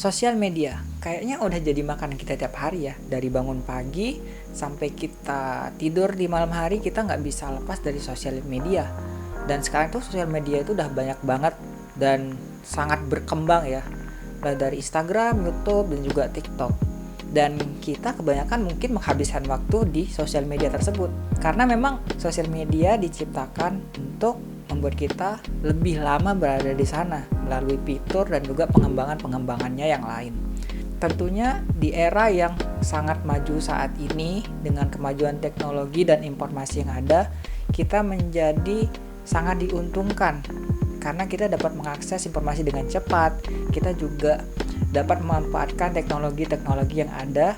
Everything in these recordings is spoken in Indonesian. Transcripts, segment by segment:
Sosial media kayaknya udah jadi makanan kita tiap hari ya. Dari bangun pagi sampai kita tidur di malam hari, kita nggak bisa lepas dari sosial media. Dan sekarang tuh sosial media itu udah banyak banget dan sangat berkembang ya. Mulai dari Instagram, YouTube, dan juga TikTok. Dan kita kebanyakan mungkin menghabiskan waktu di sosial media tersebut. Karena memang sosial media diciptakan untuk membuat kita lebih lama berada di sana melalui fitur dan juga pengembangannya yang lain. Tentunya di era yang sangat maju saat ini dengan kemajuan teknologi dan informasi yang ada, kita menjadi sangat diuntungkan karena kita dapat mengakses informasi dengan cepat. Kita juga dapat memanfaatkan teknologi-teknologi yang ada,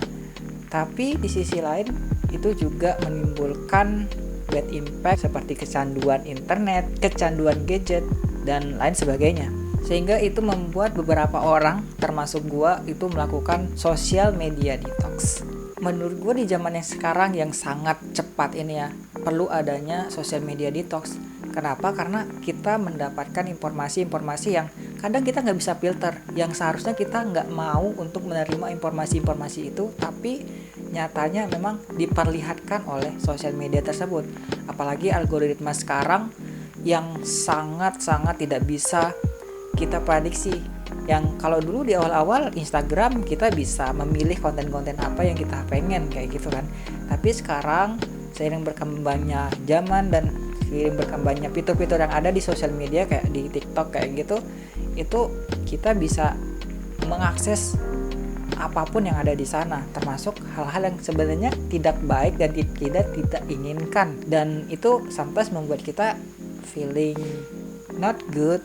tapi di sisi lain itu juga menimbulkan bad impact seperti kecanduan internet, kecanduan gadget, dan lain sebagainya. Sehingga itu membuat beberapa orang, termasuk gua, itu melakukan social media detox. Menurut gua di zaman yang sekarang yang sangat cepat ini ya, perlu adanya social media detox. Kenapa? Karena kita mendapatkan informasi-informasi yang kadang kita nggak bisa filter, yang seharusnya kita nggak mau untuk menerima informasi-informasi itu, tapi nyatanya memang diperlihatkan oleh sosial media tersebut. Apalagi algoritma sekarang yang sangat-sangat tidak bisa kita prediksi. Yang kalau dulu di awal-awal Instagram kita bisa memilih konten-konten apa yang kita pengen kayak gitu kan. Tapi sekarang seiring berkembangnya zaman dan seiring berkembangnya fitur-fitur yang ada di sosial media kayak di TikTok kayak gitu, itu kita bisa mengakses apapun yang ada di sana, termasuk hal-hal yang sebenarnya tidak baik dan tidak inginkan, dan itu sometimes membuat kita feeling not good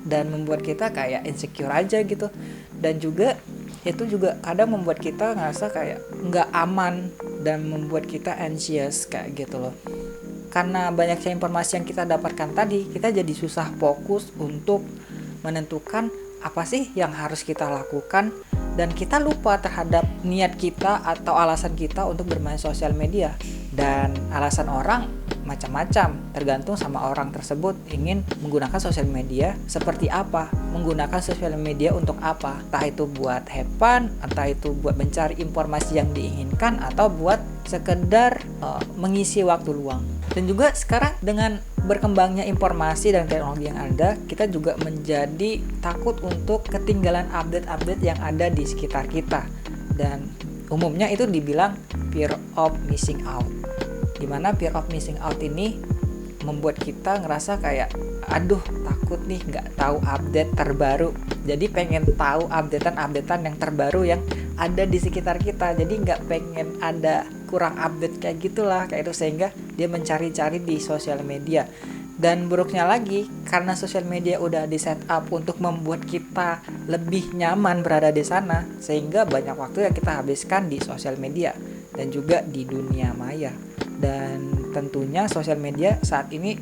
dan membuat kita kayak insecure aja gitu. Dan juga itu juga kadang membuat kita ngerasa kayak nggak aman dan membuat kita anxious kayak gitu loh. Karena banyaknya informasi yang kita dapatkan tadi, kita jadi susah fokus untuk menentukan apa sih yang harus kita lakukan, dan kita lupa terhadap niat kita atau alasan kita untuk bermain sosial media. Dan alasan orang macam-macam, tergantung sama orang tersebut ingin menggunakan sosial media seperti apa, menggunakan sosial media untuk apa, entah itu buat have fun, entah itu buat mencari informasi yang diinginkan, atau buat sekedar mengisi waktu luang. Dan juga sekarang dengan berkembangnya informasi dan teknologi yang ada, kita juga menjadi takut untuk ketinggalan update-update yang ada di sekitar kita. Dan umumnya itu dibilang fear of missing out. Dimana fear of missing out ini membuat kita ngerasa kayak aduh takut nih nggak tahu update terbaru. Jadi pengen tahu updatean yang terbaru yang ada di sekitar kita. Jadi nggak pengen ada kurang update kayak gitulah kayak itu, sehingga dia mencari-cari di sosial media. Dan buruknya lagi, karena sosial media udah di set up untuk membuat kita lebih nyaman berada di sana, sehingga banyak waktu yang kita habiskan di sosial media dan juga di dunia maya. Dan tentunya sosial media saat ini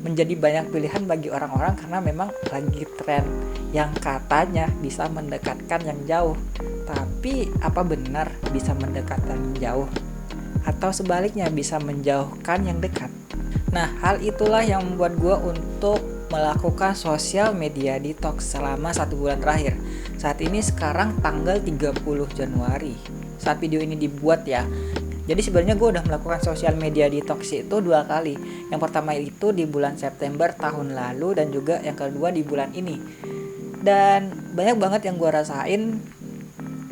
menjadi banyak pilihan bagi orang-orang karena memang lagi tren yang katanya bisa mendekatkan yang jauh. Tapi apa benar bisa mendekatkan yang jauh? Atau sebaliknya bisa menjauhkan yang dekat? Nah, hal itulah yang membuat gue untuk melakukan sosial media detox selama 1 bulan terakhir. Saat ini sekarang tanggal 30 Januari saat video ini dibuat ya. Jadi sebenarnya gue udah melakukan sosial media detox itu 2 kali. Yang pertama itu di bulan September tahun lalu, dan juga yang kedua di bulan ini. Dan banyak banget yang gue rasain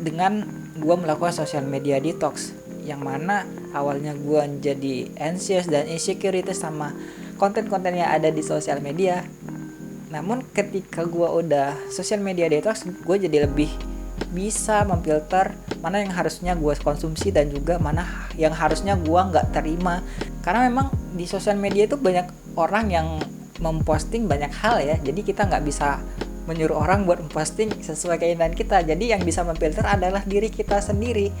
dengan gue melakukan sosial media detox, yang mana awalnya gue jadi anxious dan insecurity sama konten-konten yang ada di sosial media. Namun ketika gue udah sosial media detox, gue jadi lebih bisa memfilter mana yang harusnya gue konsumsi dan juga mana yang harusnya gue nggak terima. Karena memang di sosial media itu banyak orang yang memposting banyak hal ya, jadi kita nggak bisa menyuruh orang buat memposting sesuai keinginan kita. Jadi yang bisa memfilter adalah diri kita sendiri,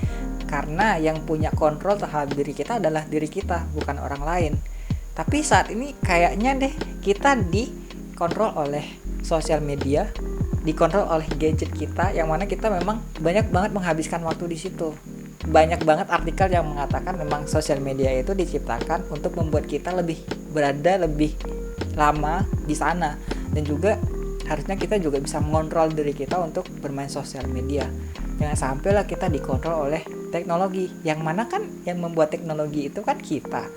karena yang punya kontrol terhadap diri kita adalah diri kita, bukan orang lain. Tapi saat ini kayaknya deh kita dikontrol oleh sosial media, dikontrol oleh gadget kita, yang mana kita memang banyak banget menghabiskan waktu di situ. Banyak banget artikel yang mengatakan memang sosial media itu diciptakan untuk membuat kita berada lebih lama di sana. Dan juga harusnya kita juga bisa mengontrol diri kita untuk bermain sosial media. Jangan sampai lah kita dikontrol oleh teknologi, yang mana kan yang membuat teknologi itu kan kita,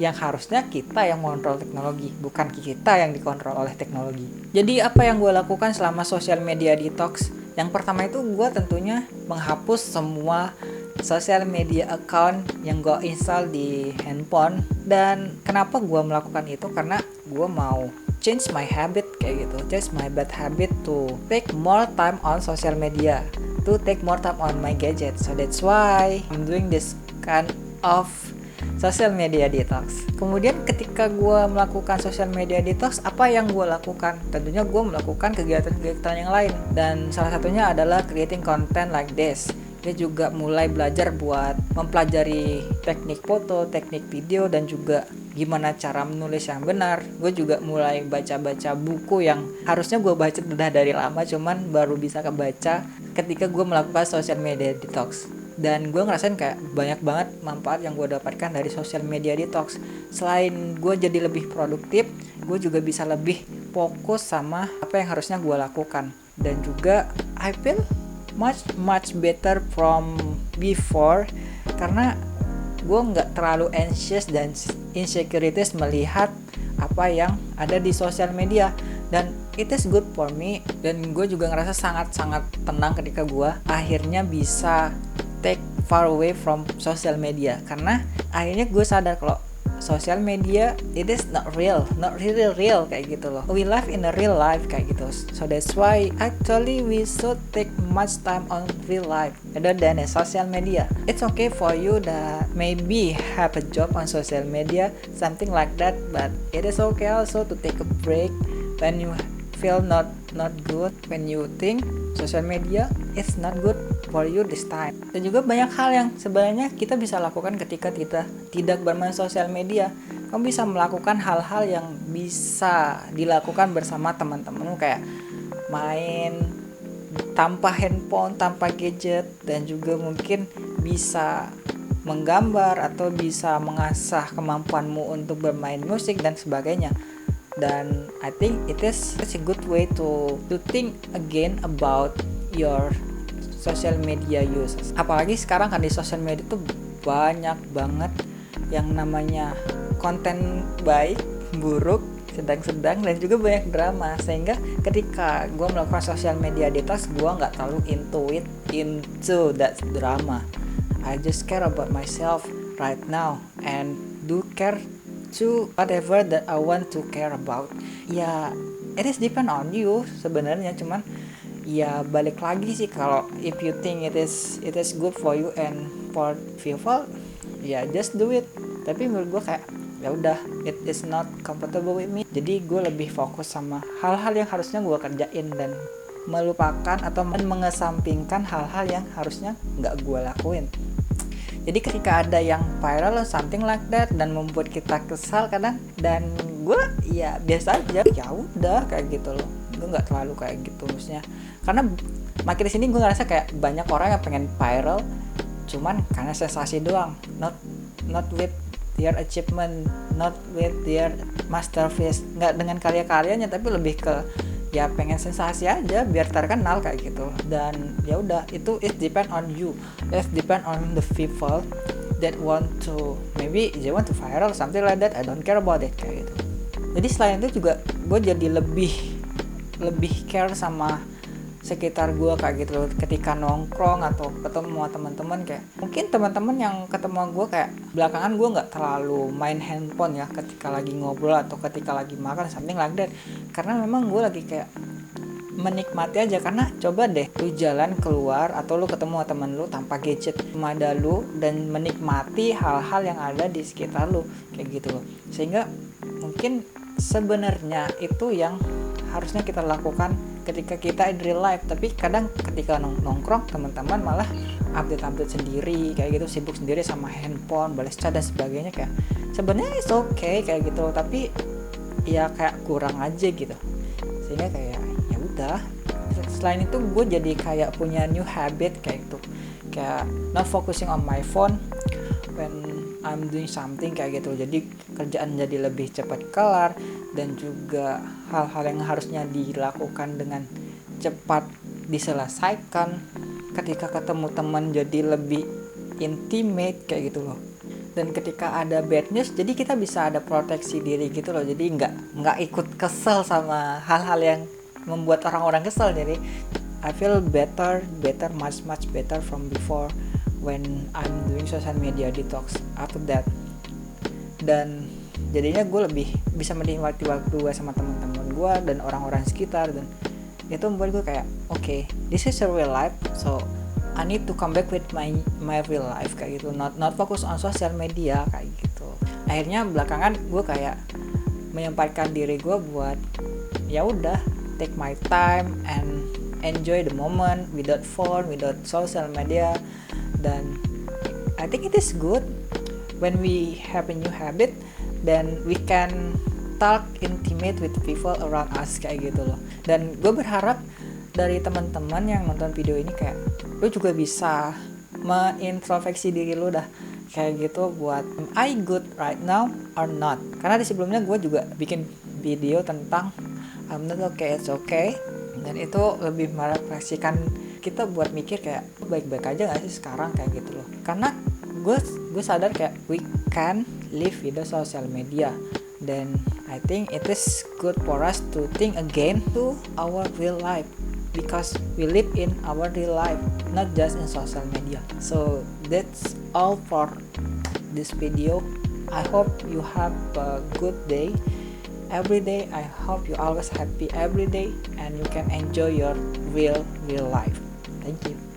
yang harusnya kita yang mengontrol teknologi, bukan kita yang dikontrol oleh teknologi. Jadi apa yang gue lakukan selama social media detox? Yang pertama itu gue tentunya menghapus semua social media account yang gue install di handphone. Dan kenapa gue melakukan itu? Karena gue mau change my habit kayak gitu, change my bad habit to take more time on social media, to take more time on my gadget. So that's why I'm doing this kind of social media detox. Kemudian ketika gue melakukan social media detox, apa yang gue lakukan? Tentunya gue melakukan kegiatan-kegiatan yang lain, dan salah satunya adalah creating content like this. Dia juga mulai belajar buat mempelajari teknik foto, teknik video, dan juga gimana cara menulis yang benar. Gue juga mulai baca-baca buku yang harusnya gue baca udah dari lama, cuman baru bisa kebaca ketika gue melakukan social media detox. Dan gue ngerasain kayak banyak banget manfaat yang gue dapatkan dari social media detox. Selain gue jadi lebih produktif, gue juga bisa lebih fokus sama apa yang harusnya gue lakukan. Dan juga I feel much better from before, karena gue nggak terlalu anxious dan insecurities melihat apa yang ada di sosial media. Dan it is good for me, dan gue juga ngerasa sangat-sangat tenang ketika gue akhirnya bisa take far away from social media, karena akhirnya gue sadar kalau social media it is not really real kayak gitu loh. We live in a real life kayak gitu. So that's why actually we should take much time on real life rather than a social media. It's okay for you that maybe have a job on social media, something like that, but it is okay also to take a break when you feel not good, when you think social media it's not good for you this time. Dan juga banyak hal yang sebenarnya kita bisa lakukan ketika kita tidak bermain sosial media. Kamu bisa melakukan hal-hal yang bisa dilakukan bersama teman-temanmu, kayak main tanpa handphone, tanpa gadget, dan juga mungkin bisa menggambar atau bisa mengasah kemampuanmu untuk bermain musik dan sebagainya. Dan I think it is a good way to think again about your social media uses. Apalagi sekarang kan di social media tuh banyak banget yang namanya konten baik, buruk, sedang-sedang, dan juga banyak drama. Sehingga ketika gue melakukan social media detox, gue nggak terlalu into that drama. I just care about myself right now and do care to whatever that I want to care about. Ya, it is depend on you sebenarnya, cuman ya balik lagi sih, kalau if you think it is good for you and for people, ya just do it. Tapi menurut gue kayak ya udah, it is not comfortable with me. Jadi gue lebih fokus sama hal-hal yang harusnya gue kerjain dan melupakan atau mengesampingkan hal-hal yang harusnya nggak gue lakuin. Jadi ketika ada yang viral or something like that dan membuat kita kesal kadang, dan gue ya biasa aja, ya udah kayak gitu loh. Gue nggak terlalu kayak gitu maksudnya, karena makin di sini gue ngerasa kayak banyak orang yang pengen viral cuman karena sensasi doang, not with their achievement, not with their masterpiece, nggak dengan karya-karyanya, tapi lebih ke ya pengen sensasi aja biar terkenal kayak gitu. Dan ya udah, itu it depend on you, it depend on the people that want to, maybe they want to viral something like that, I don't care about it kayak gitu. Jadi selain itu juga gue jadi lebih care sama sekitar gue kayak gitu. Ketika nongkrong atau ketemu sama teman-teman, kayak mungkin teman-teman yang ketemu gue kayak belakangan gue nggak terlalu main handphone ya ketika lagi ngobrol atau ketika lagi makan something like that, karena memang gue lagi kayak menikmati aja. Karena coba deh lu jalan keluar atau lu ketemu sama temen lu tanpa gadget, cuma ada lu, dan menikmati hal-hal yang ada di sekitar lu kayak gitu loh. Sehingga mungkin sebenarnya itu yang harusnya kita lakukan ketika kita in real life. Tapi kadang ketika nongkrong teman-teman malah update sendiri kayak gitu, sibuk sendiri sama handphone, balas chat dan sebagainya. Kayak sebenarnya it's okay kayak gitu, tapi ya kayak kurang aja gitu. Sehingga kayak ya udah. Selain itu gue jadi kayak punya new habit kayak gitu, kayak not focusing on my phone when I'm doing something kayak gitu. Jadi kerjaan jadi lebih cepat kelar, dan juga hal-hal yang harusnya dilakukan dengan cepat diselesaikan. Ketika ketemu teman jadi lebih intimate kayak gitu loh. Dan ketika ada bad news, jadi kita bisa ada proteksi diri gitu loh. Jadi nggak ikut kesel sama hal-hal yang membuat orang-orang kesel. Jadi I feel better, much better from before when I'm doing social media detox after that. Dan jadinya gue lebih bisa menikmati waktu gue sama teman-teman gue dan orang-orang sekitar, dan itu membuat gue kayak okay, this is a real life, so I need to come back with my real life kayak gitu, not focus on social media kayak gitu. Akhirnya belakangan gue kayak menyempatkan diri gue buat ya udah take my time and enjoy the moment without phone, without social media. Dan I think it is good when we have a new habit, then we can talk intimate with people around us kayak gitu loh. Dan gue berharap dari teman-teman yang nonton video ini kayak lu juga bisa mengintrospeksi diri lu dah kayak gitu, buat am I good right now or not. Karena di sebelumnya gue juga bikin video tentang I'm not okay, it's okay, dan itu lebih merefleksikan kita buat mikir kayak baik-baik aja gak sih sekarang kayak gitu loh. Karena gue sadar kayak we can live with the social media, then I think it is good for us to think again to our real life, because we live in our real life, not just in social media. So that's all for this video. I hope you have a good day every day. I hope you always happy every day and you can enjoy your real life. Thank you.